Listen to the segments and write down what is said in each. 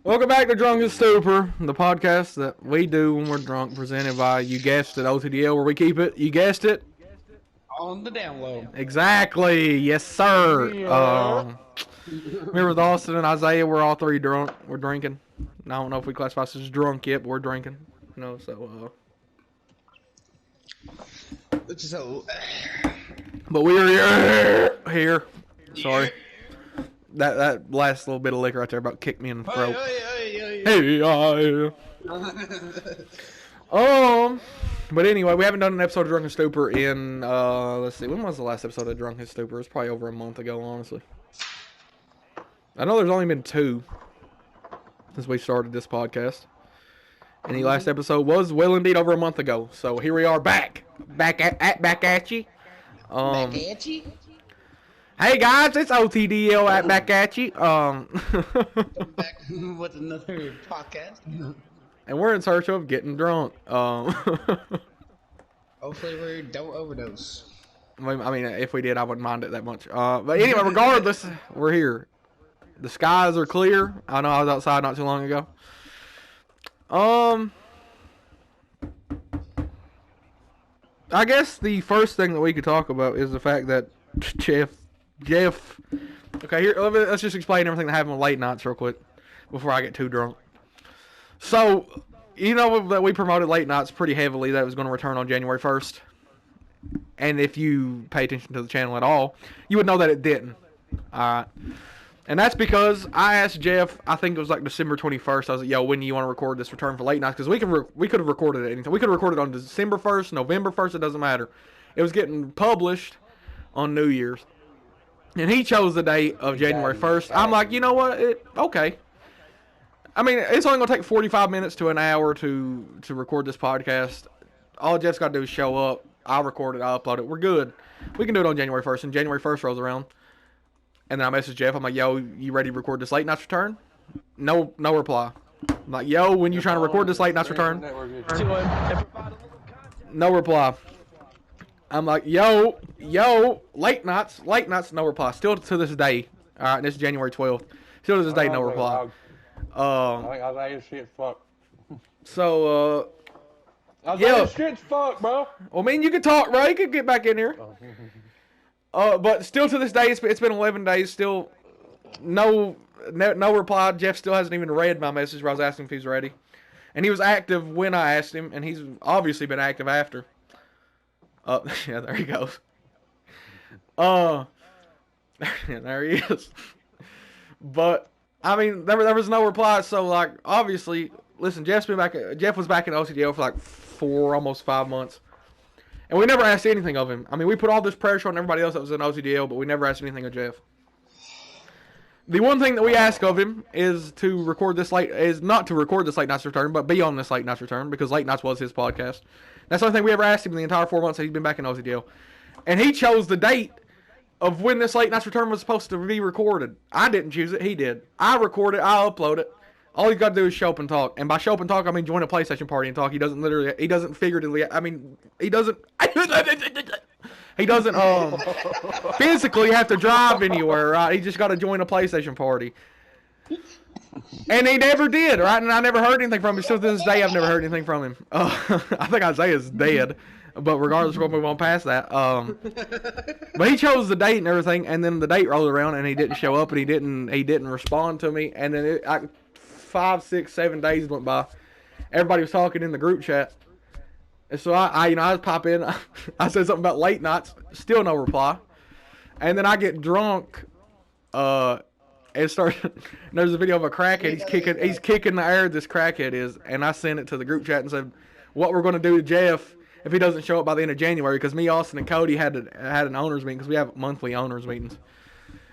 Welcome back to Drunken Stupor, the podcast that we do when we're drunk, presented by, you guessed it, OTDL, where we keep it. You guessed it. On the down low. Exactly. Yes, sir. Yeah. We're with Austin and Isaiah. We're all three drunk. We're drinking. I don't know if we classify us as drunk yet, but we're drinking. So. But we're here. Sorry. That last little bit of liquor right there about kicked me in the throat. But anyway, we haven't done an episode of Drunken Stupor in, let's see, when was the last episode of Drunken Stupor? It's probably over a month ago, honestly. I know there's only been 2 since we started this podcast. And the last episode was well indeed over a month ago. So here we are back at you. Back at you? Hey guys, it's OTDL back at you. Back with another podcast. And we're in search of getting drunk. Hopefully we don't overdose. I mean, if we did, I wouldn't mind it that much. But anyway, regardless, we're here. The skies are clear. I know I was outside not too long ago. I guess the first thing that we could talk about is the fact that Jeff. Okay, here, let's just explain everything that happened with late nights real quick before I get too drunk. So, you know that we promoted late nights pretty heavily, that it was going to return on January 1st. And if you pay attention to the channel at all, you would know that it didn't. Alright. And that's because I asked Jeff, I think it was like December 21st, I was like, yo, when do you want to record this return for late nights? Because we could have recorded it anything. We could have recorded on December 1st, November 1st, it doesn't matter. It was getting published on New Year's. And he chose the date of January 1st. I'm like, you know what? Okay. I mean, it's only going to take 45 minutes to an hour to record this podcast. All Jeff's got to do is show up. I'll record it. I'll upload it. We're good. We can do it on January 1st. And January 1st rolls around. And then I message Jeff. I'm like, yo, you ready to record this late night's return? No reply. I'm like, yo, when you trying to record this late night's return? No reply. I'm like, yo, late nights, no reply. Still to this day. Alright, this is January 12th. Still to this day, no reply. I think shit's fucked. So, Shit's fucked, bro. Well, I mean, you can talk, bro. You can get back in here. But still to this day, it's been 11 days. Still, no reply. Jeff still hasn't even read my message where I was asking if he's ready. And he was active when I asked him, and he's obviously been active after. Yeah, there he goes. Yeah, there he is. But I mean, there was no reply. So like, obviously, listen, Jeff was back in OTDL for like almost 5 months, and we never asked anything of him. I mean, we put all this pressure on everybody else that was in OTDL, but we never asked anything of Jeff. The one thing that we ask of him is not to record this late night's return, but be on this late night's return, because late nights was his podcast. That's the only thing we ever asked him in the entire 4 months that he's been back in OTDL. And he chose the date of when this late night's return was supposed to be recorded. I didn't choose it, he did. I record it, I upload it. All he's got to do is show up and talk. And by show up and talk, I mean join a PlayStation party and talk. He doesn't physically have to drive anywhere, right? He just got to join a PlayStation party. And he never did, right? And I never heard anything from him. Still to this day, I've never heard anything from him. I think Isaiah's dead. But regardless, we'll move on past that. But he chose the date and everything, and then the date rolled around, and he didn't show up, and he didn't respond to me. And then 5, 6, 7 days went by. Everybody was talking in the group chat. And so I pop in. I said something about late nights. Still no reply. And then I get drunk. There's a video of a crackhead. He's kicking the air. This crackhead is, and I sent it to the group chat and said, "What we're going to do to Jeff if he doesn't show up by the end of January?" Because me, Austin, and Cody had an owners meeting because we have monthly owners meetings.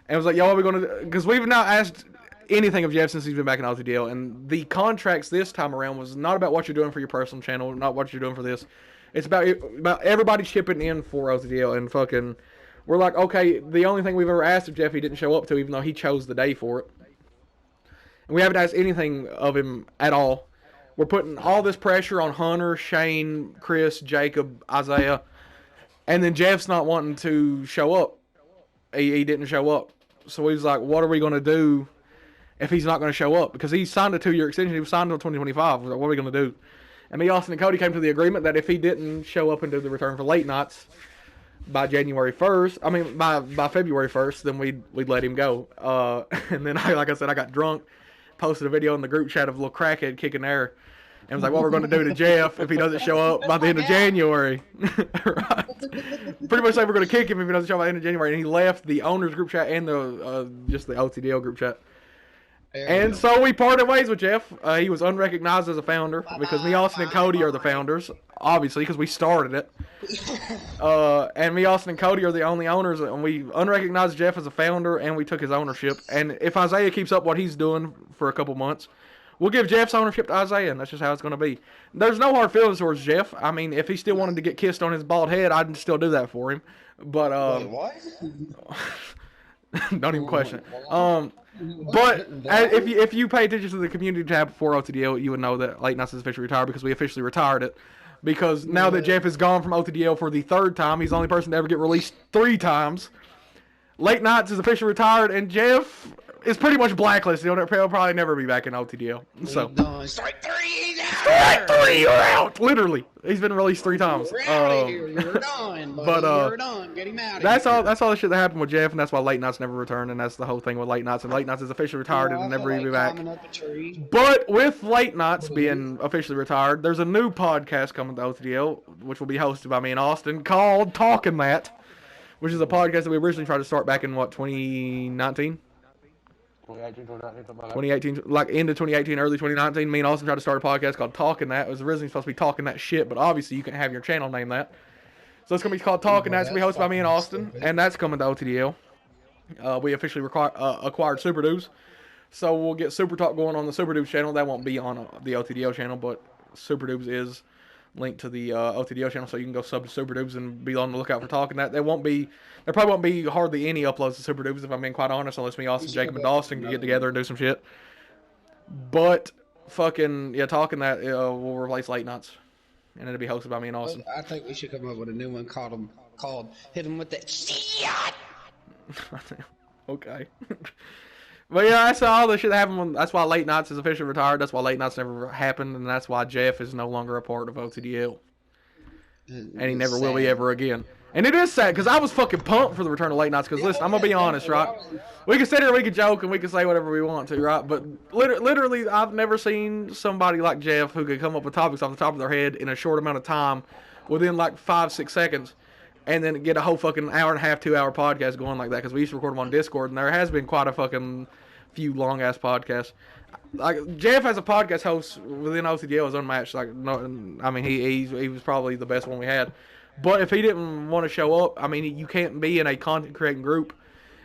And I was like, "Yo, what are we going to do?" Because we've not asked anything of Jeff since he's been back in OTDL, and the contracts this time around was not about what you're doing for your personal channel, not what you're doing for this. It's about everybody chipping in for OTDL and fucking. We're like, okay, the only thing we've ever asked of Jeff he didn't show up to, even though he chose the day for it. And we haven't asked anything of him at all. We're putting all this pressure on Hunter, Shane, Chris, Jacob, Isaiah. And then Jeff's not wanting to show up. He didn't show up. So we was like, what are we going to do if he's not going to show up because he signed a 2-year extension. He was signed until 2025. Like, what are we going to do? And me, Austin, and Cody came to the agreement that if he didn't show up and do the return for late nights by January 1st, I mean by February 1st, then we'd let him go. And then like I said, I got drunk, posted a video in the group chat of a little crackhead kicking air, and was like, what we're going to do to Jeff if he doesn't show up by the end of January. Right. Pretty much like we're going to kick him if he doesn't show up by the end of January. And he left the owners group chat and the just the OTDL group chat. And so we parted ways with Jeff. He was unrecognized as a founder because me, Austin, and Cody are the founders, obviously, because we started it. And me, Austin, and Cody are the only owners, and we unrecognized Jeff as a founder, and we took his ownership. And if Isaiah keeps up what he's doing for a couple months, we'll give Jeff's ownership to Isaiah, and that's just how it's going to be. There's no hard feelings towards Jeff. I mean, if he still wanted to get kissed on his bald head, I'd still do that for him. But Wait, what? don't even question it. But if you pay attention to the community tab for OTDL, you would know that Late Nights is officially retired because we officially retired it. Because now that Jeff is gone from OTDL for the 3rd time, he's the only person to ever get released 3 times. Late Nights is officially retired, and Jeff is pretty much blacklisted. He'll probably never be back in OTDL. So Strike 3, Strike 3, you're out! Literally, he's been released 3 times. You're out of here. You're done, buddy. But You're done. Get him out of that's here. all. That's all the shit that happened with Jeff, and that's why Late Nights never returned, and that's the whole thing with Late Nights. And Late Nights is officially retired and never will be back. But with Late Nights being officially retired, there's a new podcast coming to OTDL, which will be hosted by me and Austin, called Talking That, which is a podcast that we originally tried to start back in, what, 2019? 2018, like end of 2018, early 2019. Me and Austin tried to start a podcast called Talking That. It was originally supposed to be Talking That Shit, but obviously you can have your channel name that. So it's going to be called Talking That. It's going to be hosted by me and Austin, and that's coming to OTDL. We officially acquired Super Dudes, so we'll get Super Talk going on the Super Dudes channel. That won't be on the OTDL channel, but Super Dudes is linked to the OTDL channel, so you can go sub to Super Dudes and be on the lookout for Talking That. There probably won't be hardly any uploads to Super Dudes, if I'm being quite honest, unless me, Austin, Jacob, and Dawson can get together and do some shit. But fucking yeah, Talking That will replace Late Nights, and it'll be hosted by me and Austin. I think we should come up with a new one called Hit Him With That Shit. Okay. But yeah, that's all the shit that happened. That's why Late Nights is officially retired. That's why Late Nights never happened, and that's why Jeff is no longer a part of OTDL. And he never will be ever again. And it is sad, because I was fucking pumped for the return of Late Nights, because listen, I'm going to be honest, right? We can sit here, we can joke, and we can say whatever we want to, right? But literally, I've never seen somebody like Jeff who could come up with topics off the top of their head in a short amount of time, within like 5-6 seconds, and then get a whole fucking hour and a half, 2 hour podcast going like that, because we used to record them on Discord, and there has been quite a fucking few long ass podcasts. Like Jeff as a podcast host within OTDL is unmatched. Like no, I mean he was probably the best one we had. But if he didn't want to show up, I mean you can't be in a content creating group.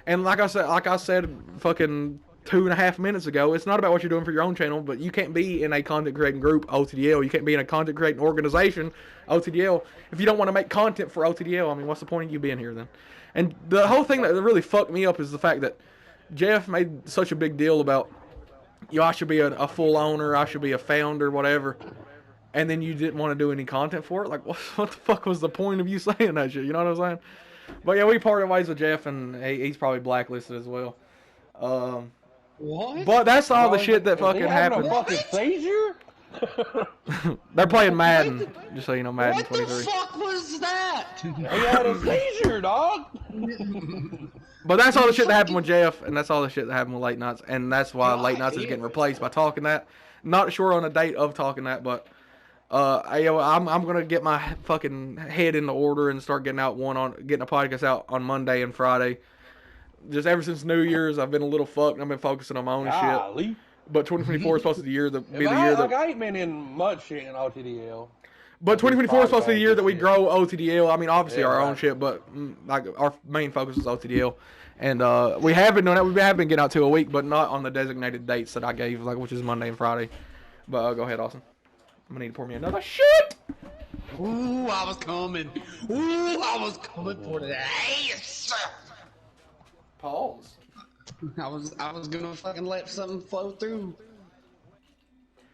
And like I said, fucking 2.5 minutes ago, it's not about what you're doing for your own channel, but you can't be in a content creating group, OTDL. You can't be in a content creating organization, OTDL, if you don't want to make content for OTDL. I mean, what's the point of you being here then? And the whole thing that really fucked me up is the fact that Jeff made such a big deal about, I should be a full owner, I should be a founder, whatever. And then you didn't want to do any content for it? Like, what the fuck was the point of you saying that shit? You know what I'm saying? But yeah, we parted ways with Jeff, and he's probably blacklisted as well. What? But that's all the shit that fucking having happened. a fucking seizure? They're playing Madden, just so you know, Madden What 23. the fuck was that? He had a seizure, dog. But that's all the shit that happened with Jeff, and that's all the shit that happened with Late Nights, and that's why Late Nights is getting replaced by Talking That. Not sure on a date of Talking That, but I'm gonna get my fucking head into order and start getting a podcast out on Monday and Friday. Just ever since New Year's, I've been a little fucked. I've been focusing on my own shit. But 2024 is supposed to be the year that I ain't been in much shit in OTDL. But 2024 is supposed to be the year that we grow OTDL. I mean, obviously our own shit, but like our main focus is OTDL. And we have been doing that. We have been getting out 2 a week, but not on the designated dates that I gave, like which is Monday and Friday. But go ahead, Austin. I'm gonna need to pour me another shit. Ooh, I was coming. Ooh, I was coming for that ass. Pause. I was gonna fucking let something flow through.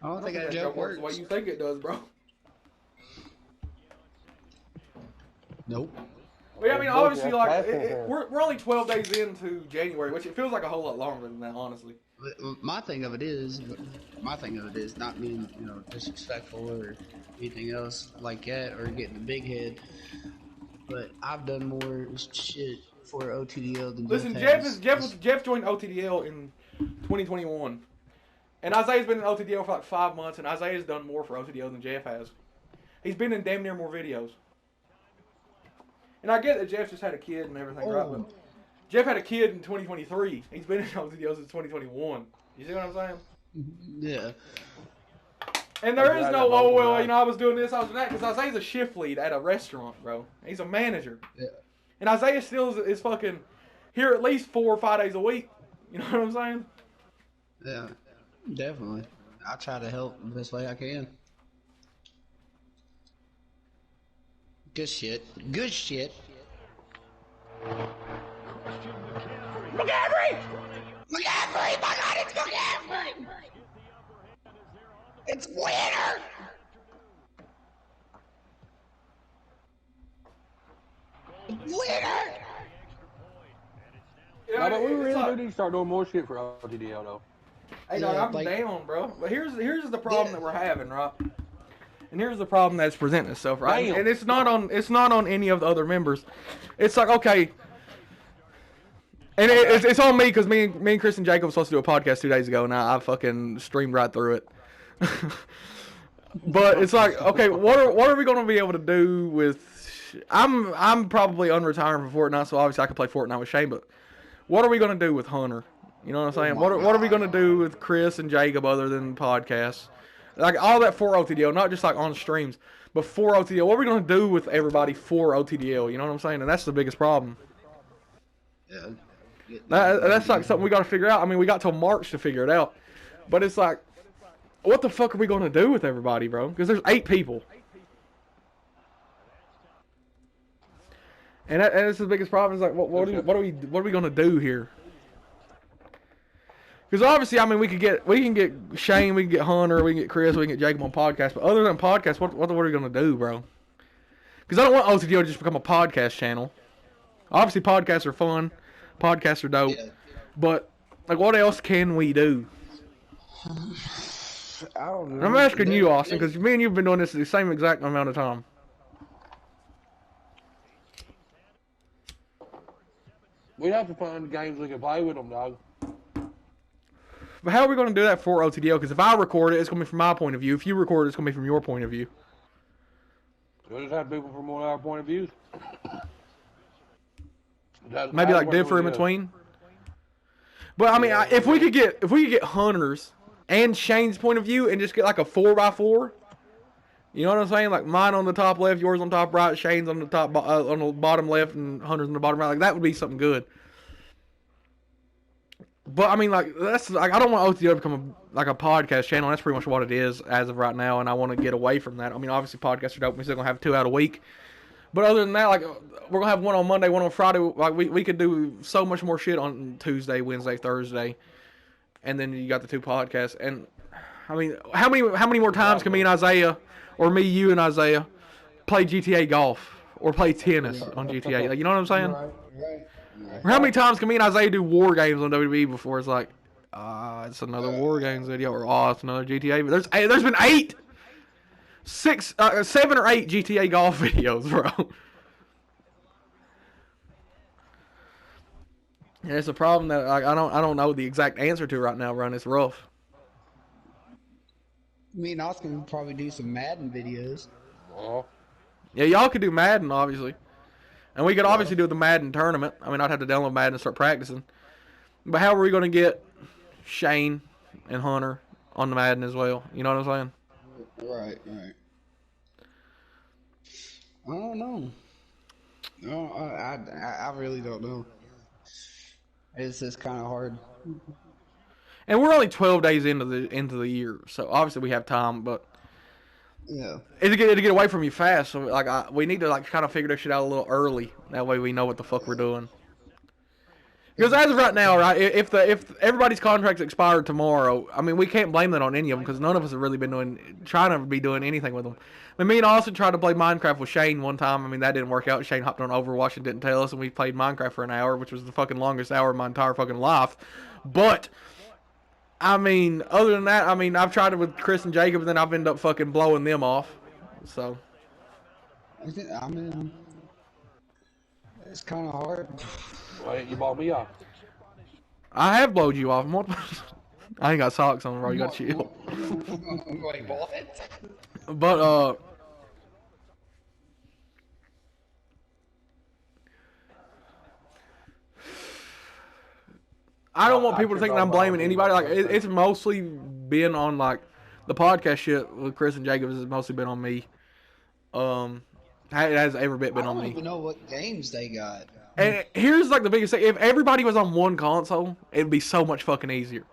I don't think that joke works. The way you think it does, bro. Nope. Well, yeah, I mean, It's obviously, bullshit. like, That's it. we're only 12 days into January, which it feels like a whole lot longer than that, honestly. My thing of it is not being, disrespectful or anything else like that or getting a big head, but I've done more shit for OTDL than Listen, Jeff has. Jeff joined OTDL in 2021, and Isaiah's been in OTDL for like 5 months, and Isaiah's done more for OTDL than Jeff has. He's been in damn near more videos. And I get that Jeff just had a kid and everything, right? But Jeff had a kid in 2023. He's been in OTDL since 2021. You see what I'm saying? Yeah. And there is no, oh, well, I was doing this, I was doing that, because Isaiah's a shift lead at a restaurant, bro. He's a manager. Yeah. And Isaiah still is fucking here at least 4 or 5 days a week. You know what I'm saying? Yeah, definitely. I try to help the best way I can. Good shit. Good shit. McCaffrey! McCaffrey! My God, it's McCaffrey! It's winter! Winner! Yeah, No, but we it's really like, do need to start doing more shit for OTDL, though. hey, dog, Yeah, I'm like- down, bro. But here's the problem that we're having, right? And here's the problem that's presenting itself, right? Damn. And it's not on any of the other members. It's like, okay, and it's on me because me and Chris and Jacob were supposed to do a podcast 2 days ago, and I fucking streamed right through it. But it's like, okay, what are we going to be able to do with? I'm probably unretiring for Fortnite, so obviously I can play Fortnite with Shane. But what are we going to do with Hunter? You know what I'm saying? What are we going to do with Chris and Jacob other than podcasts? Like all that for OTDL, not just like on streams, but for OTDL. What are we going to do with everybody for OTDL? You know what I'm saying? And that's the biggest problem. Yeah. That's like something we got to figure out. I mean, we got till March to figure it out. But it's like, what the fuck are we going to do with everybody, bro? Because there's 8 people. And that's the biggest problem. Is like, what are we going to do here? Because obviously, I mean, we can get Shane, we can get Hunter, we can get Chris, we can get Jacob on podcast. But other than podcasts, what are we going to do, bro? Because I don't want OTDO to just become a podcast channel. Obviously, podcasts are fun. Podcasts are dope. Yeah. But, like, what else can we do? I don't know. I'm asking you, Austin, because me and you've been doing this the same exact amount of time. We'd have to find games we can play with them, dog. But how are we going to do that for OTDO? Because if I record it, it's going to be from my point of view. If you record it, it's going to be from your point of view. We'll just have people from one of our point of views. Maybe like differ in between. But I mean, if we could get Hunter's and Shane's point of view and just get like a 4x4, you know what I'm saying? Like mine on the top left, yours on top right, Shane's on the top on the bottom left, and Hunter's on the bottom right. Like that would be something good. But I mean, like that's like I don't want OTO to become a podcast channel. That's pretty much what it is as of right now, and I want to get away from that. I mean, obviously podcasts are dope. We're still gonna have 2 out a week. But other than that, like we're gonna have one on Monday, one on Friday. Like we could do so much more shit on Tuesday, Wednesday, Thursday, and then you got the 2 podcasts. And I mean, how many more times can me and Isaiah, or me, you and Isaiah, play GTA golf or play tennis on GTA? Like, you know what I'm saying? Right. Or how many times can me and Isaiah do war games on WWE before it's like, it's another war games video, or it's another GTA? But there's been 7 or 8 GTA golf videos, bro. And it's a problem that I don't know the exact answer to right now, bro. And it's rough. Me and Austin would probably do some Madden videos. Oh. Yeah, y'all could do Madden, obviously. And we could obviously do the Madden tournament. I mean, I'd have to download Madden and start practicing. But how are we going to get Shane and Hunter on the Madden as well? You know what I'm saying? Right. I don't know. No, I really don't know. It's just kind of hard. And we're only 12 days into the year, so obviously we have time. But Yeah. it'll get away from you fast. So like we need to like kind of figure this shit out a little early. That way we know what the fuck we're doing. Because as of right now, right, if everybody's contracts expired tomorrow, I mean, we can't blame that on any of them because none of us have really been trying to be doing anything with them. I mean, me and Austin tried to play Minecraft with Shane one time. I mean, that didn't work out. Shane hopped on Overwatch and didn't tell us, and we played Minecraft for an hour, which was the fucking longest hour of my entire fucking life. But I mean, other than that, I mean, I've tried it with Chris and Jacob, and then I've ended up fucking blowing them off. So. I mean, it's kind of hard. Why didn't you ball me off? I have blowed you off. I ain't got socks on, bro. You got to chill. Wait, what? But, I don't want people to think that I'm blaming anybody. Like, it's mostly been on, like, the podcast shit with Chris and Jacob has mostly been on me. It has every bit been on me. I don't even know what games they got. And here's, like, the biggest thing. If everybody was on one console, it'd be so much fucking easier.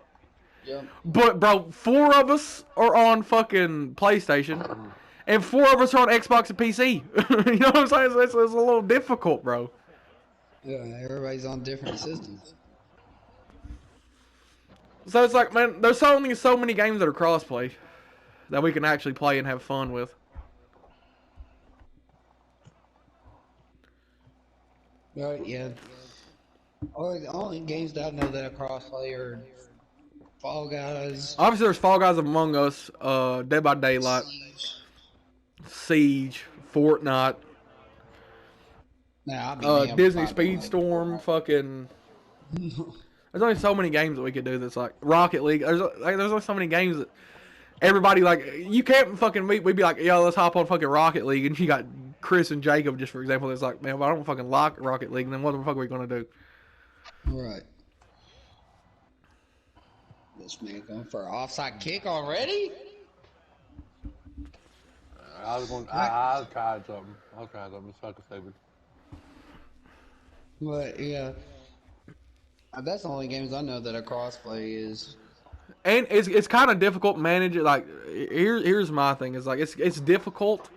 Yep. But, bro, 4 of us are on fucking PlayStation, and 4 of us are on Xbox and PC. You know what I'm saying? It's a little difficult, bro. Yeah, everybody's on different systems. So it's like, man, there's only so many games that are crossplay that we can actually play and have fun with. Right, yeah. Or the only games that I know that are crossplay are Fall Guys, Obviously, there's Fall Guys Among Us, Dead by Daylight, Siege, Fortnite, Disney Speedstorm, fucking. There's only so many games that we could do that's like Rocket League. There's only so many games that everybody, like, you can't fucking, we'd be like, yo, let's hop on fucking Rocket League, and you got Chris and Jacob, just for example, it's like, man, well, I don't fucking like Rocket League, then what the fuck are we going to do? Right. This man going for an offside kick already? I'll try something. I'll try something. Suck a stupid. But, yeah. That's the only games I know that are crossplay is. And it's kind of difficult managing. Like, here's my thing. Is like it's difficult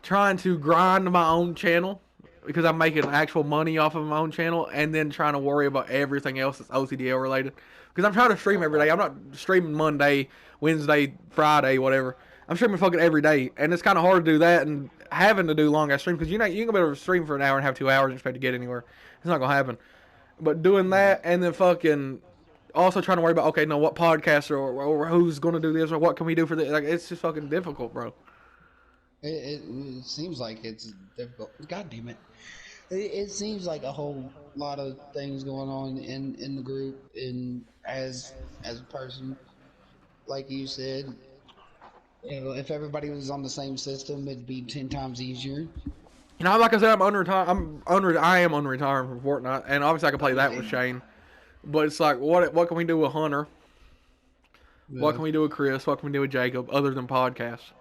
trying to grind my own channel because I'm making actual money off of my own channel, and then trying to worry about everything else that's OTDL related. Because I'm trying to stream every day. I'm not streaming Monday, Wednesday, Friday, whatever. I'm streaming fucking every day, and it's kind of hard to do that and having to do long ass stream because you ain't gonna be able to stream for an hour and have 2 hours and expect to get anywhere. It's not gonna happen. But doing that and then fucking also trying to worry about, okay, no, what podcast or who's going to do this or what can we do for this? Like, it's just fucking difficult, bro. It seems like it's difficult. God damn it. It seems like a whole lot of things going on in the group and as a person. Like you said, you know, if everybody was on the same system, it'd be 10 times easier. You know, like I said, I am unretiring from Fortnite, and obviously I can play that with Shane. But it's like, what can we do with Hunter? Yeah. What can we do with Chris? What can we do with Jacob other than podcasts?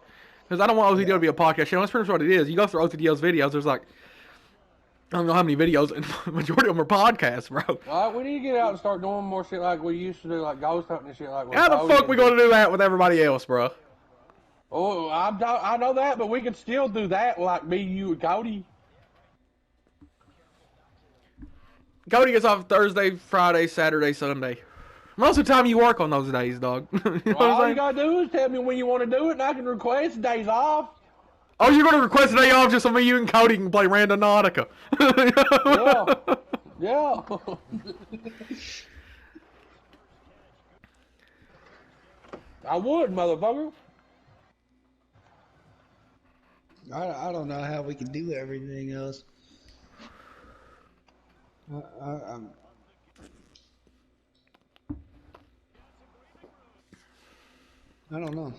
Because I don't want OTDL to be a podcast channel. That's pretty much what it is. You go through OTDL's videos, there's like, I don't know how many videos, and the majority of them are podcasts, bro. We need to get out and start doing more shit like we used to do, like ghost hunting and shit like. How the fuck we gonna do that with everybody else, bro? Oh, I know that, but we can still do that, like me, you, and Cody. Cody gets off Thursday, Friday, Saturday, Sunday. Most of the time you work on those days, dog. You know what all you gotta do is tell me when you want to do it, and I can request days off. Oh, you're gonna request a day off just so me, you, and Cody can play Randonautica. Yeah. I would, motherfucker. I don't know how we can do everything else. I don't know.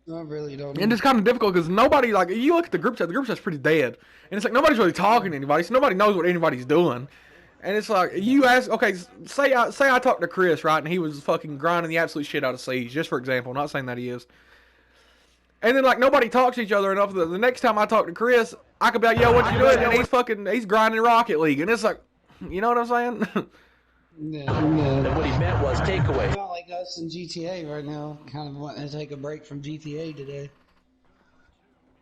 I really don't know. And it's kind of difficult because nobody, like, you look at the group chat's pretty dead. And it's like nobody's really talking to anybody, so nobody knows what anybody's doing. And it's like, you ask, okay, say I talked to Chris, right, and he was fucking grinding the absolute shit out of Siege, just for example, not saying that he is. And then, like, nobody talks to each other enough that the next time I talk to Chris, I could be like, yo, what you doing? And he's grinding Rocket League. And it's like, you know what I'm saying? Yeah. And what he meant was takeaway. Not like us in GTA right now. Kind of wanting to take a break from GTA today.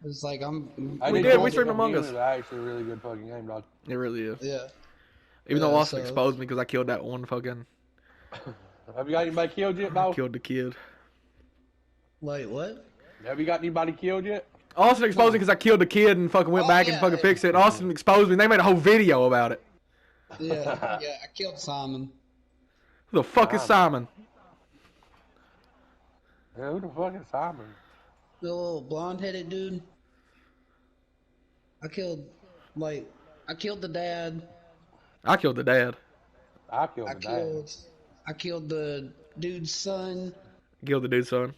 It's like We streamed Among Us. It's actually a really good fucking game, dog. It really is. Yeah. Even though Yeah, Austin so- exposed me because I killed that one fucking. Have you got anybody killed yet, I dog? killed the kid. Wait, what? Have you got anybody killed yet? Austin exposed me because I killed the kid and fucking went back and yeah, fucking yeah. fixed it. Austin exposed me and they made a whole video about it. Yeah, I killed Simon. Who the fuck is Simon? Yeah, who the fuck is Simon? The little blonde-headed dude. I killed the dad. I killed the dad. I killed the dad. I killed the dude's son, Killed the dude's son.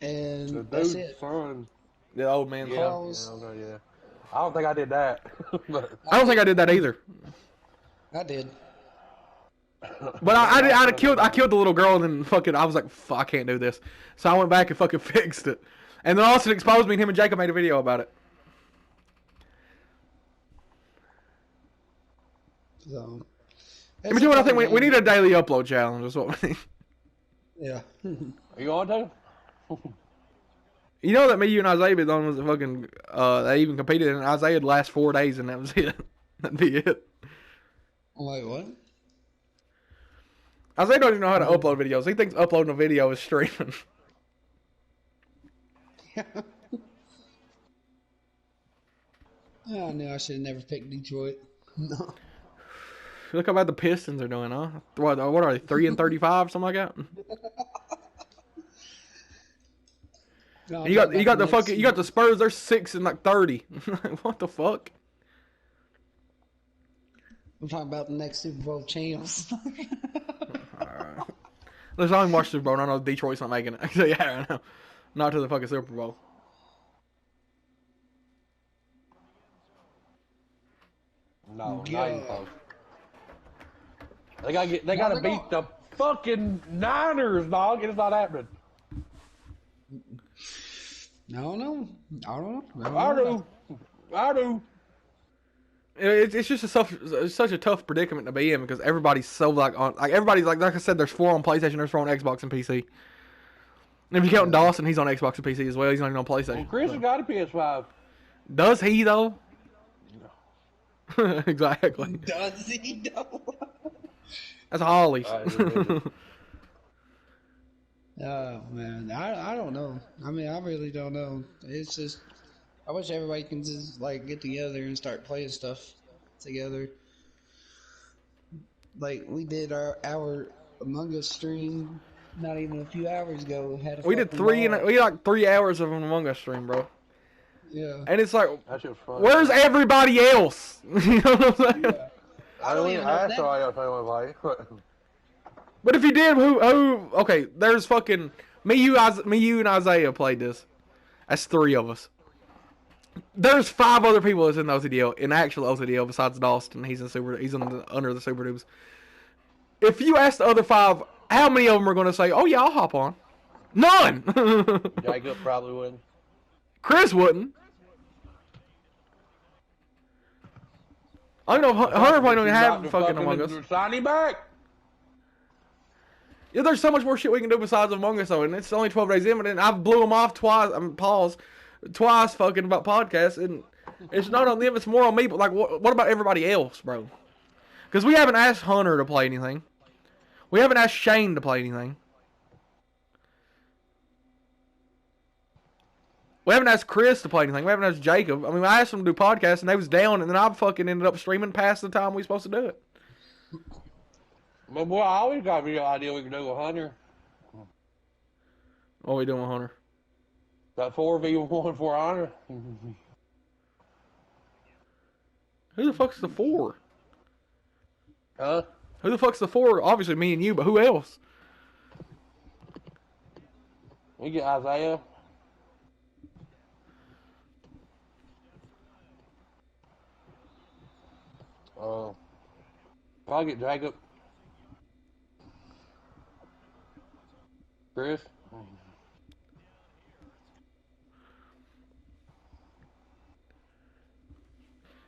and The that's dude's it. son. The old man's Yeah, son. Carl's- okay, yeah. I don't think I did that. But I don't think I did that either. I did. But I killed the little girl and then fucking I was like, fuck, I can't do this. So I went back and fucking fixed it. And then Austin exposed me and him and Jacob made a video about it. So. Let me do what I think we need a daily upload challenge. Is what we need. Yeah. are you on to? You know that me, you, and Isaiah been on was a fucking. They even competed in Isaiah the last 4 days and that was it. That'd be it. Wait, what? Isaiah don't even know how to upload videos. He thinks uploading a video is streaming. I knew I should have never picked Detroit. No. Look how bad the Pistons are doing, huh? What are they? 3-35, something like that. No, You got the Spurs. They're 6-30. What the fuck? I'm talking about the next Super Bowl champs. Alright. Listen, I only watched Super Bowl and I know Detroit's not making it. So yeah, I know. Not to the fucking Super Bowl. No, not Yeah. even close. They gotta beat the fucking Niners, dog. It's not happening. I don't know. I do. It's just it's such a tough predicament to be in because everybody's so everybody's like I said, there's 4 on PlayStation, there's 4 on Xbox and PC. And if you count Dawson, he's on Xbox and PC as well. He's not even on PlayStation. Well, Chris has got a PS5. Does he though? Exactly. Does he know? That's Holly's. Oh man, I don't know. I mean, I really don't know. It's just I wish everybody can just like get together and start playing stuff together. Like we did our Among Us stream not even a few hours ago. We did 3 hours of an Among Us stream, bro. Yeah. And it's like, That shit was fun. where's everybody else? You know what I'm saying? Yeah. I don't even ask somebody else I want to play. But if you did, who? Okay, there's fucking me, you, and Isaiah played this. That's 3 of us. There's 5 other people that's in the OTDL, in actual OTDL, besides Dawson. He's under the Super Dubs. If you ask the other 5, how many of them are going to say, "Oh yeah, I'll hop on"? None. Jacob probably wouldn't. Chris wouldn't. I don't know if Hunter probably don't even have fucking Among Us. Sign him back. Yeah, there's so much more shit we can do besides Among Us, though, and it's only 12 days in, but then I blew him off twice. Twice fucking about podcasts, and it's not on them, it's more on me, but like, what about everybody else, bro? Because we haven't asked Hunter to play anything. We haven't asked Shane to play anything. We haven't asked Chris to play anything. We haven't asked Jacob. I mean, I asked them to do podcasts, and they was down, and then I fucking ended up streaming past the time we supposed to do it. But boy, I always got a idea we can do with Hunter. What are we doing with Hunter? That 4v1 for Hunter. Who the fuck's the 4? Huh? Who the fuck's the 4? Obviously me and you, but who else? We get Isaiah. I'll get Jacob. Chris.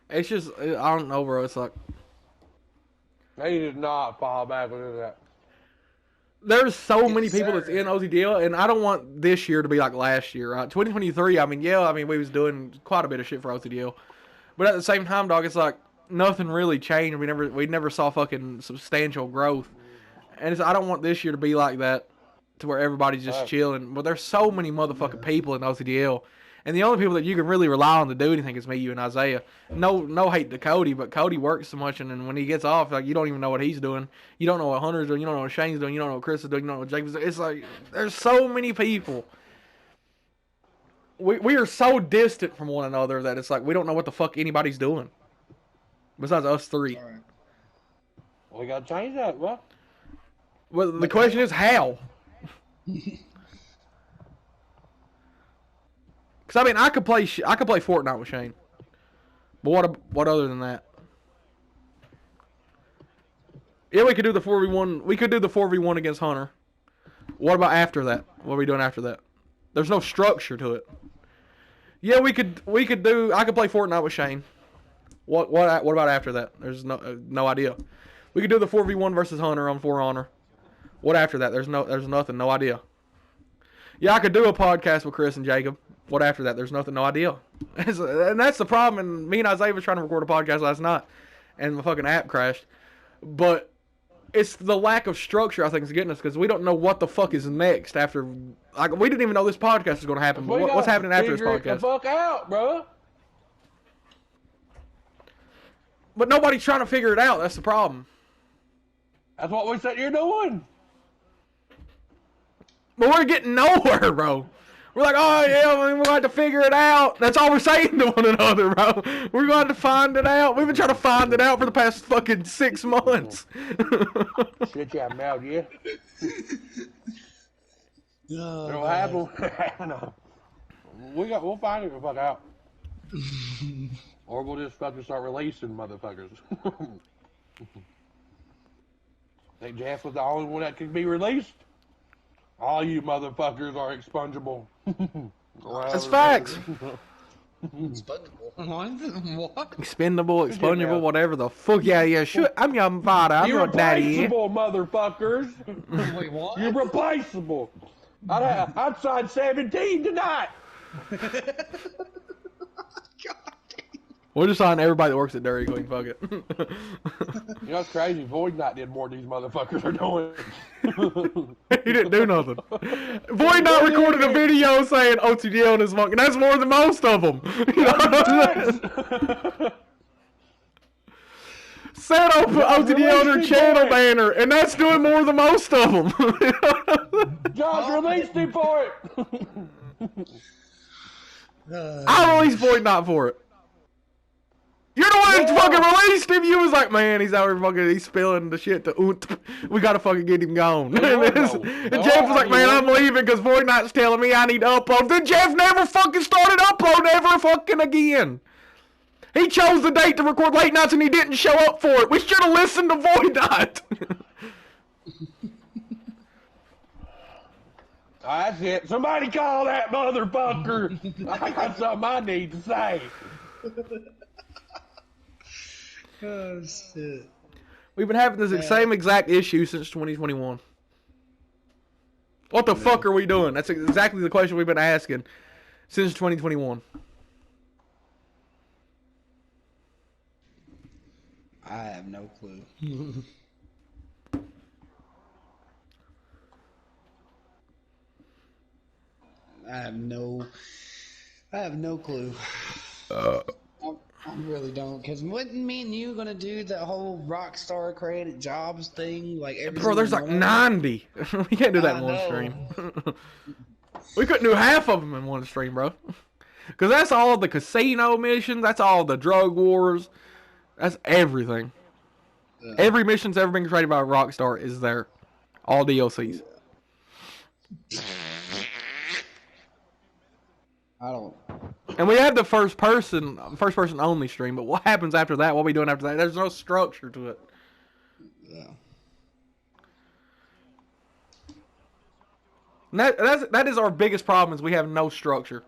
It's just, I don't know, bro. It's like, They did not fall back with that. there's so many people that's in OTDL, and I don't want this year to be like last year, right? 2023, I mean, we was doing quite a bit of shit for OTDL. But at the same time, dog, it's like, nothing really changed. We never saw fucking substantial growth. And I don't want this year to be like that, to where everybody's just chilling. But there's so many motherfucking people in OTDL. And the only people that you can really rely on to do anything is me, you, and Isaiah. No hate to Cody, but Cody works so much, and then when he gets off, like, you don't even know what he's doing. You don't know what Hunter's doing. You don't know what Shane's doing. You don't know what Chris is doing. You don't know what Jacob's doing. It's like, there's so many people. We are so distant from one another that it's like we don't know what the fuck anybody's doing. Besides us three. All right. We gotta change that, bro. Well, the question is how? Because, I mean, I could play Fortnite with Shane. But what other than that? Yeah, we could do the 4v1. We could do the 4v1 against Hunter. What about after that? What are we doing after that? There's no structure to it. Yeah, we could do. I could play Fortnite with Shane. What about after that? There's no idea. We could do the 4v1 versus Hunter on For Honor. What after that? There's nothing. No idea. Yeah, I could do a podcast with Chris and Jacob. What after that? There's nothing. No idea. And that's the problem. And me and Isaiah was trying to record a podcast last night, and my fucking app crashed. But it's the lack of structure I think is getting us, because we don't know what the fuck is next after. Like, we didn't even know this podcast is going to happen. But what's happening after this Figure it podcast? the fuck out, bro. But nobody's trying to figure it out. That's the problem. That's what we said you're doing. But we're getting nowhere, bro. We're like, oh yeah, we're going to have to figure it out. That's all we're saying to one another, bro. We're going to find it out. We've been trying to find it out for the past fucking 6 months. Shit, yeah, mouth, yeah. It'll happen. No. We'll find it the fuck out. Or we'll just fucking start releasing motherfuckers. Think Jeff was the only one that could be released? All you motherfuckers are expungible. That's facts. Expendable. What? Expendable, expungable, whatever the fuck. Yeah, sure. I'm your father. I'm your daddy. Irreplaceable, motherfuckers. Wait, what? You're replaceable. I'd sign 17 tonight. We'll just sign everybody that works at Dairy Queen. Fuck it. You know what's crazy? Void Knight did more than these motherfuckers are doing. He didn't do nothing. Void Knight recorded a video saying OTDL and his monk, and that's more than most of them. You know what I'm saying? Set up OTDL on their channel banner, and that's doing more than most of them. Josh released him for it. I released Void Knight for it. You're the one that fucking released him. You was like, man, he's out here fucking, he's spilling the shit to we gotta fucking get him gone. And Jeff was like, man, I'm leaving because Void Knight's telling me I need to upload. Then Jeff never fucking started uploading ever fucking again. He chose the date to record late nights and he didn't show up for it. We should have listened to Void Knight. That's it. Somebody call that motherfucker. I got something I need to say. Oh, shit. We've been having this same exact issue since 2021. What the fuck are we doing? That's exactly the question we've been asking since 2021. I have no clue. I have no clue. I really don't, because wasn't me and you gonna do that whole Rockstar created jobs thing? Like, bro, there's like 90. We can't do that in one stream. We couldn't do half of them in one stream, bro. Because that's all the casino missions. That's all the drug wars. That's everything. Yeah. Every mission's ever been created by Rockstar is there. All DLCs. I don't. And we had the first person only stream, but what happens after that? What are we doing after that? There's no structure to it. Yeah. And that is our biggest problem, is we have no structure.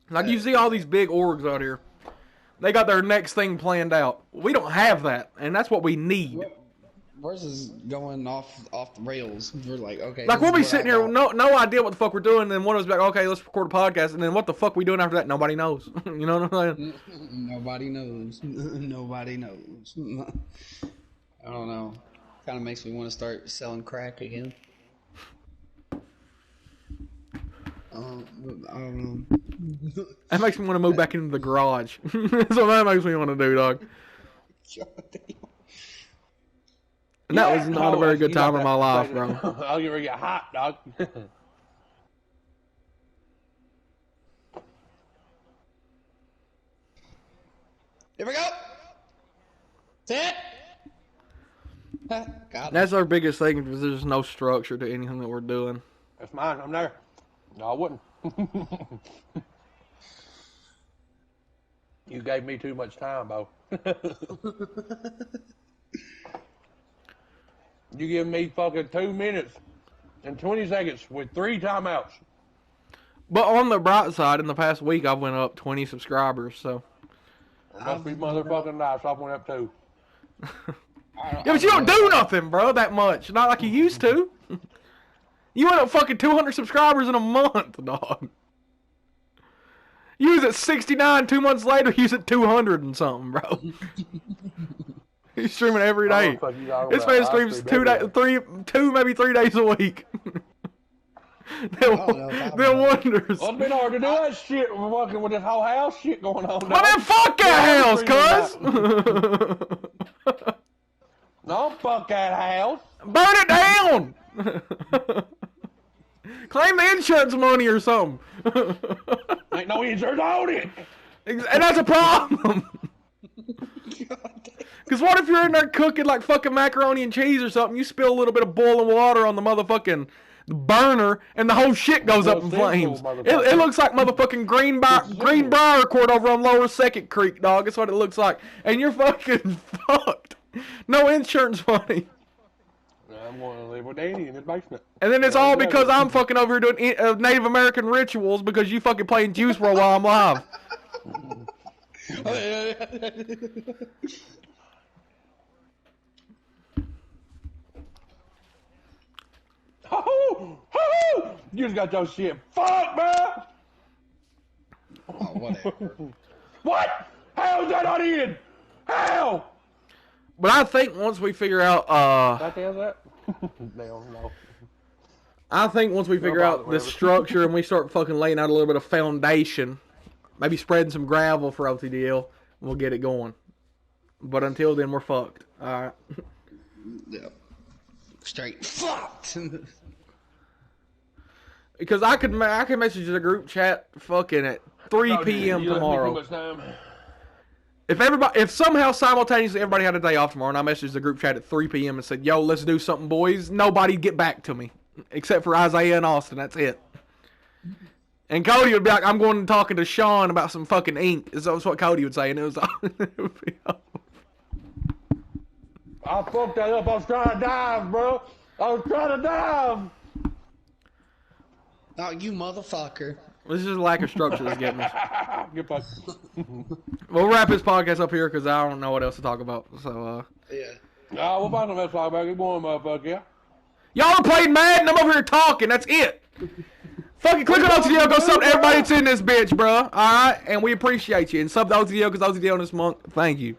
Like, you see all these big orgs out here. They got their next thing planned out. We don't have that, and that's what we need. versus going off the rails. We're like, okay. Like, this we'll is be what sitting I here, got. no idea what the fuck we're doing, and then one of us be like, okay, let's record a podcast, and then what the fuck we doing after that? Nobody knows. You know what I'm saying? Nobody knows. Nobody knows. I don't know. Kind of makes me want to start selling crack again. I don't know. That makes me want to move back into the garage. That's what that makes me want to do, dog. And that was not a very good time in my life, bro. I'll get ready to get hot, dog. Here we go. That's it. God. That's our biggest thing, because there's no structure to anything that we're doing. That's mine. I'm there. No, I wouldn't. You gave me too much time, Bo. You give me fucking 2 minutes and 20 seconds with 3 timeouts. But on the bright side, in the past week, I've went up 20 subscribers, so. It must be motherfucking nice. I went up too. Yeah, but you don't do nothing, bro, that much. Not like you used to. You went up fucking 200 subscribers in a month, dog. You was at 69 2 months later, you was at 200 and something, bro. He's streaming every day. This man streams 2 maybe 3 days a week. Then wonders. Well, it's been hard to do that shit fucking with this whole house shit going on. Well, then fuck that house, cuz. No, fuck that house. Burn it down. Claim the insurance money or something. Ain't no insurance on it. And that's a problem. Because what if you're in there cooking like fucking macaroni and cheese or something, you spill a little bit of boiling water on the motherfucking burner, and the whole shit goes up in flames. It looks like motherfucking Greenbrier court over on Lower 2nd Creek, dog. That's what it looks like. And you're fucking fucked. No insurance money. I'm going to live with Danny in his basement. And then it's all because I'm fucking over here doing Native American rituals because you fucking playing Juice WRLD while I'm live. Ho-ho! Ho-ho! You just got your shit fucked, man! Oh, whatever. What? How's that not in? How? But I think once we figure out, What the hell's that? They don't know. I think once we figure out the structure and we start fucking laying out a little bit of foundation, maybe spreading some gravel for OTDL, we'll get it going. But until then, we're fucked. All right. Yeah. Straight fucked. Because I can message the group chat fucking at 3 p.m. tomorrow. If somehow simultaneously everybody had a day off tomorrow and I messaged the group chat at 3 p.m. and said, yo, let's do something, boys, nobody'd get back to me. Except for Isaiah and Austin, that's it. And Cody would be like, I'm going and talking to Sean about some fucking ink. That's what Cody would say, and it was I fucked that up. I was trying to dive, bro. I was trying to dive. Oh, you motherfucker. This is a lack of structure that's getting us. Goodbye. We'll wrap this podcast up here because I don't know what else to talk about. So, Yeah. We'll find some else to talk about. Good morning, motherfucker. Yeah. y'all are playing Madden. I'm over here talking. That's it. Fucking click on OTDL. Go sub to everybody that's in this bitch, bro. All right? And we appreciate you. And sub to OTDL because OTDL this month. Thank you.